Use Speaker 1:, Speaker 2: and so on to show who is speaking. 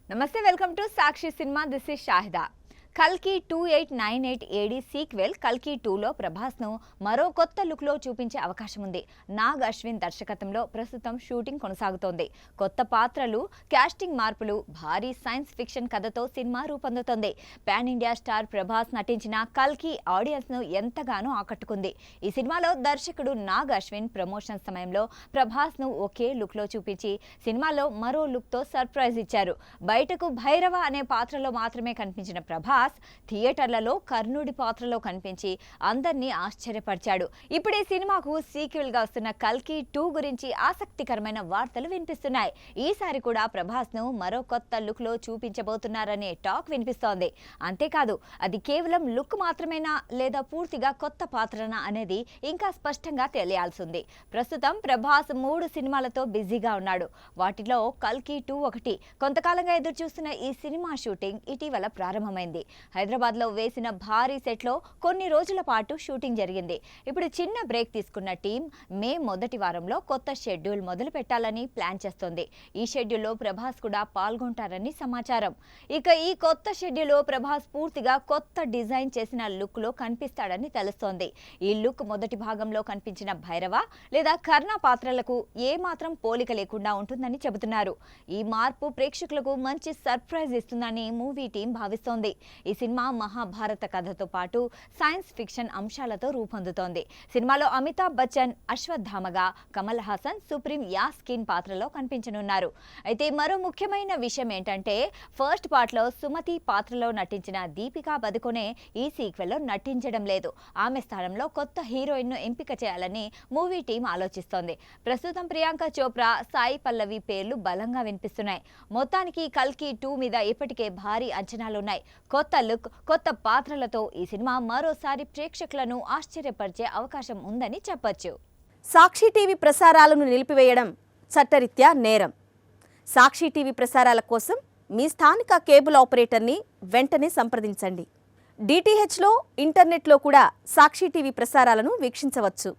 Speaker 1: నమస్తే welcome to Sakshi cinema this is Shahida కల్కి 2898 AD sequel కల్కి 2లో ప్రభాస్ను మరో కొత్త లుక్లో చూపించే అవకాశం ఉంది. నాగ్ అశ్విన్ దర్శకత్వంలో ప్రస్తుతం షూటింగ్ కొనసాగుతోంది. కొత్త పాత్రలు, కాస్టింగ్ మార్పులు, భారీ సైన్స్ ఫిక్షన్ కథతో సినిమా రూపొందుతోంది. పాన్ ఇండియా స్టార్ ప్రభాస్ నటించిన కల్కి ఆడియన్స్ను ఎంతగానో ఆకట్టుకుంది. ఈ సినిమాలో దర్శకుడు నాగ్ అశ్విన్ ప్రమోషన్ సమయంలో ప్రభాస్ను ఒకే లుక్లో చూపించి సినిమాలో మరో లుక్తో సర్ప్రైజ్ ఇచ్చారు. బయటకు భైరవ అనే పాత్రలో మాత్రమే కనిపించిన ప్రభాస్ థియేటర్లలో కర్ణుడి పాత్రలో కనిపించి అందరినీ ఆశ్చర్యపరిచాడు. ఇప్పుడు ఈ సినిమాకు సీక్వెల్ గా వస్తున్న కల్కి 2 గురించి ఆసక్తికరమైన వార్తలు వినిపిస్తున్నాయి. ఈసారి కూడా ప్రభాస్ ను మరో కొత్త లుక్ లో చూపించబోతున్నారనే టాక్ వినిపిస్తోంది. అంతేకాదు అది కేవలం లుక్ మాత్రమేనా లేదా పూర్తిగా కొత్త పాత్రనా అనేది ఇంకా స్పష్టంగా తెలియాల్సింది. ప్రస్తుతం ప్రభాస్ 3 సినిమాలతో బిజీగా ఉన్నాడు. వాటిలో కల్కి 2 ఒకటి. కొంతకాలంగా ఎదురు చూస్తున్న ఈ సినిమా షూటింగ్ ఇటీవల ప్రారంభమైంది. హైదరాబాద్ లో వేసిన భారీ సెట్ లో కొన్ని రోజుల పాటు షూటింగ్ జరిగింది. ఇప్పుడు చిన్న బ్రేక్ తీసుకున్న టీం మే మొదటి వారంలో కొత్త షెడ్యూల్ మొదలు పెట్టాలని ప్లాన్ చేస్తోంది. ఈ షెడ్యూల్లో ప్రభాస్ కూడా పాల్గొంటారని సమాచారం. ఇక ఈ కొత్త షెడ్యూల్లో ప్రభాస్ పూర్తిగా కొత్త డిజైన్ చేసిన లుక్ లో కనిపిస్తాడని తెలుస్తోంది. ఈ లుక్ మొదటి భాగంలో కనిపించిన భైరవ లేదా కర్ణ పాత్రలకు ఏమాత్రం పోలిక లేకుండా ఉంటుందని చెబుతున్నారు. ఈ మార్పు ప్రేక్షకులకు మంచి సర్ప్రైజ్ ఇస్తుందని మూవీ టీం భావిస్తోంది. ఈ సినిమా మహాభారత కథతో పాటు సైన్స్ ఫిక్షన్ అంశాలతో రూపొందుతోంది. సినిమాలో అమితాబ్ బచ్చన్ అశ్వత్థామగా, కమల్ హాసన్ సుప్రీం యాస్కిన్ పాత్రలో కనిపించనున్నారు. అయితే మరో ముఖ్యమైన విషయం ఏంటంటే ఫస్ట్ పార్ట్ లో సుమతి పాత్రలో నటించిన దీపికా పదుకొనే ఈ సీక్వెల్ లో నటించడం లేదు. ఆమె స్థానంలో కొత్త హీరోయిన్ ను ఎంపిక చేయాలని మూవీ టీం ఆలోచిస్తోంది. ప్రస్తుతం ప్రియాంక చోప్రా, సాయి పల్లవి పేర్లు బలంగా వినిపిస్తున్నాయి. మొత్తానికి కల్కి 2 మీద ఇప్పటికే భారీ అంచనాలున్నాయి. కొత్త లుక్, కొత్త పాత్రలతో ఈ సినిమా మరోసారి ప్రేక్షకులను ఆశ్చర్యపరిచే అవకాశం ఉందని చెప్పొచ్చు.
Speaker 2: సాక్షి టీవీ ప్రసారాలను నిలిపివేయడం చట్టరీత్యా నేరం. సాక్షి టీవీ ప్రసారాల కోసం మీ స్థానిక కేబుల్ ఆపరేటర్ని వెంటనే సంప్రదించండి. డిటిహెచ్లో, ఇంటర్నెట్లో కూడా సాక్షి టీవీ ప్రసారాలను వీక్షించవచ్చు.